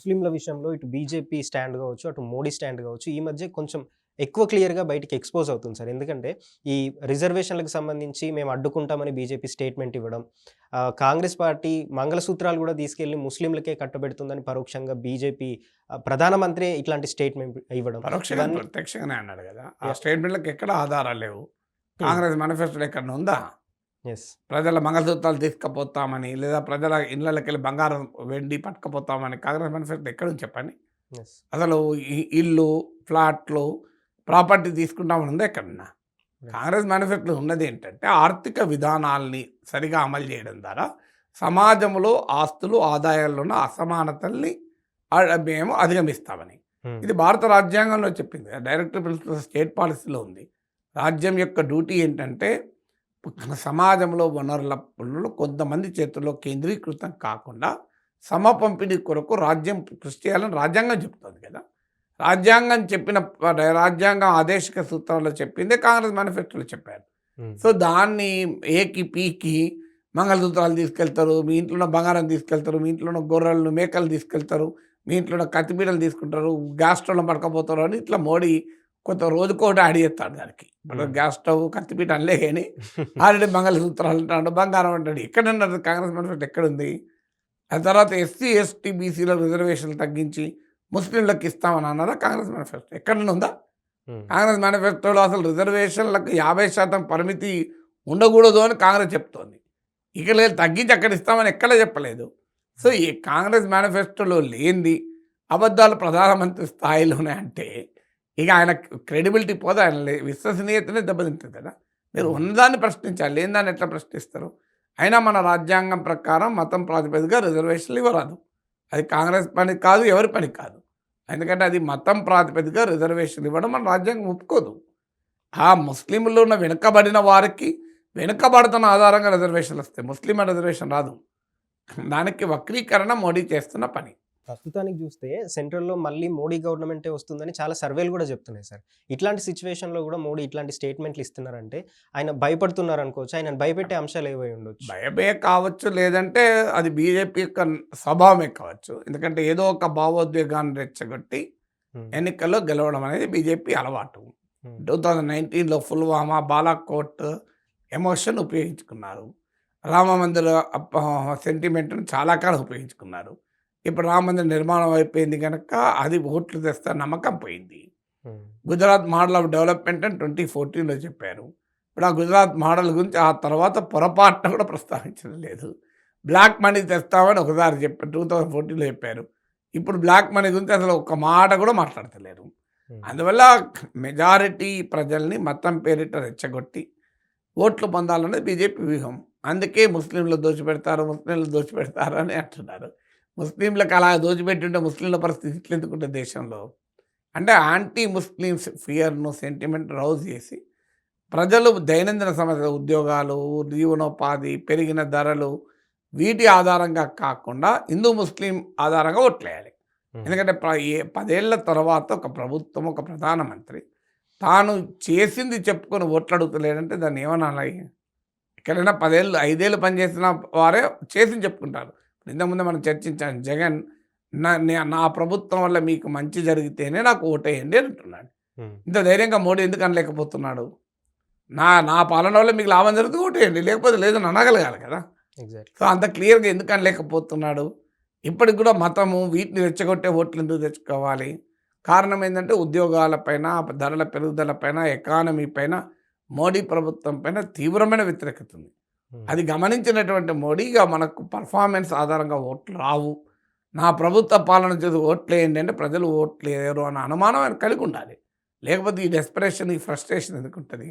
ముస్లింల విషయంలో ఇటు బీజేపీ స్టాండ్ గావచ్చు, అటు మోడీ స్టాండ్ గావచ్చు, ఈ మధ్య కొంచెం ఎక్కువ క్లియర్‌గా బయటికి ఎక్స్‌పోజ్ అవుతుంది సార్. ఎందుకంటే ఈ రిజర్వేషన్‌లకు సంబంధించి మేము అడ్డుకుంటామని బీజేపీ స్టేట్‌మెంట్ ఇవ్వడం, కాంగ్రెస్ పార్టీ మంగళసూత్రాలు గూడా తీసుకెళ్ళి ముస్లింలకే కట్టబెడుతుందని పరోక్షంగా బీజేపీ ప్రధానమంత్రే ఇట్లాంటి స్టేట్‌మెంట్ ఇవ్వడం. పరోక్షంగా ప్రత్యక్షంగానే అన్నాడు కదా! ఆ స్టేట్మెంట్‌లకు ఎక్కడ ఆధారాలు లేవు. కాంగ్రెస్ మేనిఫెస్టోలో ఎక్కడన్నా ఉందా? యెస్. ప్రజల మంగళసూత్రాలు తీసుకుపోతామని, లేదా ప్రజల ఇళ్ళకెళ్ళి బంగారం, వెండి పట్టుకుపోతామని కాంగ్రెస్ మేనిఫెస్టోలో ఎక్కడుంది చెప్పండి? యెస్. అసలు ఇల్లు, ఫ్లాట్లు, ప్రాపర్టీ తీసుకుంటామని ఉందా ఎక్కడన్నా? కాంగ్రెస్ మేనిఫెస్టోలో ఉన్నది ఏంటంటే ఆర్థిక విధానాల్ని సరిగా అమలు చేయడం ద్వారా సమాజంలో ఆస్తులు, ఆదాయాల్లో ఉన్న అసమానతల్ని మేము అధిగమిస్తామని. హ్మ్. ఇది భారత రాజ్యాంగంలో చెప్పింది. డైరెక్టర్ ప్రిన్సిపల్ స్టేట్ పాలసీలో ఉంది. రాజ్యం యొక్క డ్యూటీ ఏంటంటే సమాజంలో వనరుల పనులు కొంతమంది చేతుల్లో కేంద్రీకృతం కాకుండా సమపంపిణీ కొరకు రాజ్యం కృషి చేయాలని రాజ్యాంగం చెప్తుంది కదా! రాజ్యాంగం చెప్పిన రాజ్యాంగం ఆదేశిక సూత్రాల్లో చెప్పిందే కాంగ్రెస్ మేనిఫెస్టోలో చెప్పారు. సో దాన్ని ఏకి పీకి మంగళసూత్రాలు తీసుకెళ్తారు, మీ ఇంట్లో ఉన్న బంగారం తీసుకెళ్తారు, మీ ఇంట్లో ఉన్న గొర్రెలను, మేకలు తీసుకెళ్తారు, మీ ఇంట్లో ఉన్న కత్తిపీటలు తీసుకుంటారు, గ్యాస్ స్టవ్లో పడకపోతారు అని ఇట్లా మోడీ కొంత రోజుకోటి యాడ్ చేస్తాడు దానికి. గ్యాస్ స్టవ్, కత్తిపీట అనలే కానీ ఆల్రెడీ మంగళసూత్రాలు అంటాడు, బంగారం అంటాడు. ఎక్కడన్నారు కాంగ్రెస్ మేనిఫెస్టో ఎక్కడుంది? ఆ తర్వాత ఎస్సీ, ఎస్టీ, బీసీల రిజర్వేషన్లు తగ్గించి ముస్లింలకు ఇస్తామని అన్నారా కాంగ్రెస్ మేనిఫెస్టో? ఎక్కడన్నా ఉందా? కాంగ్రెస్ మేనిఫెస్టోలో అసలు రిజర్వేషన్లకు 50% పరిమితి ఉండకూడదు అని కాంగ్రెస్ చెప్తోంది. ఇక లేదు తగ్గించి అక్కడ ఇస్తామని ఎక్కడ చెప్పలేదు. సో ఈ కాంగ్రెస్ మేనిఫెస్టోలో లేనిది అబద్ధాలు ప్రధానమంత్రి స్థాయిలోనే అంటే ఇక ఆయన క్రెడిబిలిటీ పోదు, ఆయన విశ్వసనీయతనే దెబ్బతింటుంది కదా. మీరు ఉన్నదాన్ని ప్రశ్నించాలి, లేని దాన్ని ఎట్లా ప్రశ్నిస్తారు? అయినా మన రాజ్యాంగం ప్రకారం మతం ప్రాతిపదికగా రిజర్వేషన్లు ఇవ్వరాదు. అది కాంగ్రెస్ పని కాదు, ఎవరి పని కాదు. ఎందుకంటే అది మతం ప్రాతిపదికగా రిజర్వేషన్లు ఇవ్వడం మన రాజ్యాంగం ఒప్పుకోదు. ఆ ముస్లింలు ఉన్న వెనుకబడిన వారికి వెనుకబడుతున్న ఆధారంగా రిజర్వేషన్లు వస్తాయి, ముస్లిం రిజర్వేషన్ రాదు. దానికి వక్రీకరణ మోడీ చేస్తున్న పని. ప్రస్తుతానికి చూస్తే సెంట్రల్‌లో మళ్ళీ మోడీ గవర్నమెంటే వస్తుందని చాలా సర్వేలు గూడా చెప్తున్నాయి సార్. ఇట్లాంటి సిట్యుయేషన్‌లో గూడా మోడీ ఇట్లాంటి స్టేట్మెంట్లు ఇస్తున్నారంటే ఆయన భయపడుతున్నారనుకోవచ్చు. ఆయనను భయపెట్టే అంశాలు ఏవై ఉండొచ్చు? భయమే కావచ్చు, లేదంటే అది బీజేపీ యొక్క స్వభావమే కావచ్చు. ఎందుకంటే ఏదో ఒక భావోద్వేగాన్ని రెచ్చగొట్టి ఎన్నికల్లో గెలవడం అనేది బీజేపీ అలవాటు. 2019లో పుల్వామా, బాలాకోట్ ఎమోషన్ ఉపయోగించుకున్నారు. రామమందిర సెంటిమెంట్ను చాలా కాలం ఉపయోగించుకున్నారు. ఇప్పుడు రామ మందిర నిర్మాణం అయిపోయింది కనుక అది ఓట్లు తెస్తా నమ్మకం పోయింది. గుజరాత్ మోడల్ ఆఫ్ డెవలప్మెంట్ అని 2014లో చెప్పారు. ఇప్పుడు ఆ గుజరాత్ మోడల్ గురించి ఆ తర్వాత పొరపాటున కూడా ప్రస్తావించడం లేదు. బ్లాక్ మనీ తెస్తామని ఒకసారి చెప్పారు, 2014లో చెప్పారు. ఇప్పుడు బ్లాక్ మనీ గురించి అసలు ఒక మాట కూడా మాట్లాడతలేరు. అందువల్ల మెజారిటీ ప్రజల్ని మతం పేరిట రెచ్చగొట్టి ఓట్లు పొందాలనేది బీజేపీ వ్యూహం. అందుకే ముస్లింలు దోచిపెడతారు అని అంటున్నారు. ముస్లింలకు అలా దోచిపెట్టుంటే ముస్లింల పరిస్థితి ఇట్లా ఎందుకుంటే దేశంలో అంటే యాంటీ ముస్లిమ్స్ ఫియర్ను, సెంటిమెంట్ రౌజ్ చేసి ప్రజలు దైనందిన సమస్యలు, ఉద్యోగాలు, జీవనోపాధి, పెరిగిన ధరలు వీటి ఆధారంగా కాకుండా హిందూ ముస్లిం ఆధారంగా ఓట్లేయాలి. ఎందుకంటే 10 ఏళ్ల తర్వాత ఒక ప్రభుత్వం, ఒక ప్రధానమంత్రి తాను చేసింది చెప్పుకొని ఓట్లు అడుగుతలేడంటే దాన్ని ఏమనాలి? ఎక్కడైనా 5 ఏళ్ళు పనిచేసిన వారే చేసింది చెప్పుకుంటారు. ఇంతకుముందే మనం చర్చించాం, జగన్ నా ప్రభుత్వం వల్ల మీకు మంచి జరిగితేనే నాకు ఓటేయండి అని అంటున్నాడు. ఇంత ధైర్యంగా మోడీ ఎందుకు అనలేకపోతున్నాడు? నా పాలన వల్ల మీకు లాభం జరిగితే ఓటేయండి, లేకపోతే లేదని అనగలగాలి కదా. సో అంత క్లియర్గా ఎందుకు అనలేకపోతున్నాడు? ఇప్పటికి కూడా మతము వీటిని రెచ్చగొట్టే ఓట్లు ఎందుకు తెచ్చుకోవాలి? కారణం ఏంటంటే ఉద్యోగాలపైన, ధరల పెరుగుదల పైన, ఎకానమీ పైన, మోడీ ప్రభుత్వం పైన తీవ్రమైన వ్యతిరేకత ఉంది. అది గమనించినటువంటి మోడీ ఇక మనకు పర్ఫార్మెన్స్ ఆధారంగా ఓట్లు రావు, నా ప్రభుత్వ పాలన చేసి ఓట్లేయండి అంటే ప్రజలు ఓట్లేయరు అన్న అనుమానం ఆయన కలిగి ఉండాలి. లేకపోతే ఈ డెస్పరేషన్, ఈ ఫ్రస్ట్రేషన్ ఎందుకు ఉంటుంది?